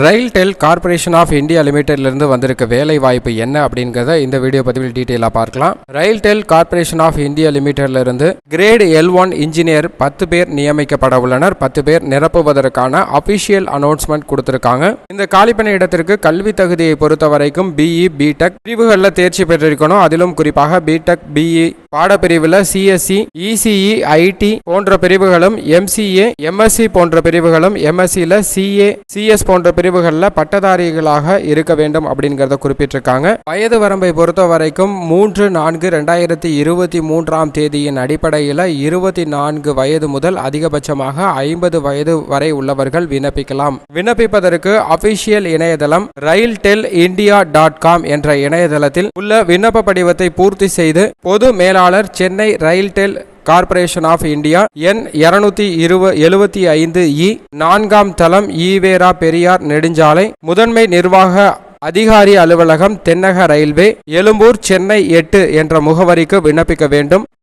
RailTel corporation of India லிமிடெட்லேருந்து வந்திருக்க வேலை வாய்ப்பு என்ன அப்படிங்கிறத இந்த வீடியோ பதிவில் டீட்டெயிலாக பார்க்கலாம். ரயில்டெல் கார்ப்பரேஷன் ஆஃப் இந்தியா லிமிடெட்லேருந்து கிரேட் L1 இன்ஜினியர் 10 பேர் நியமிக்கப்பட உள்ளனர். 10 பேர் நிரப்புவதற்கான அபிஷியல் அனௌன்ஸ்மெண்ட் கொடுத்திருக்காங்க. இந்த காலிப்பணி இடத்திற்கு கல்வி தகுதியை பொறுத்த வரைக்கும் BE BTech பிரிவுகளில் தேர்ச்சி பெற்றிருக்கணும். அதிலும் குறிப்பாக BTech BE பாடப்பிரிவில் CSE ECE IT போன்ற பிரிவுகளும், MCA MSc போன்ற பிரிவுகளும், MScல CA CS போன்ற பிரிவுகளில் பட்டதாரிகளாக இருக்க வேண்டும் அப்படிங்கிறத குறிப்பிட்டிருக்காங்க. வயது வரம்பை பொறுத்த வரைக்கும் 3/4/2023 தேதியின் அடிப்படையில் 24 வயது முதல் அதிகபட்சமாக 50 வயது வரை உள்ளவர்கள் விண்ணப்பிக்கலாம். விண்ணப்பிப்பதற்கு அபிஷியல் இணையதளம் railtelindia.com என்ற இணையதளத்தில் உள்ள விண்ணப்ப படிவத்தை பூர்த்தி செய்து பொது மேலாளர் Chennai RailTel corporation of India எண் 275E 4ஆம் தளம் ஈவேரா பெரியார் நெடுஞ்சாலை, முதன்மை நிர்வாக அதிகாரி அலுவலகம், தென்னக ரயில்வே, எழும்பூர், சென்னை 8 என்ற முகவரிக்கு விண்ணப்பிக்க வேண்டும்.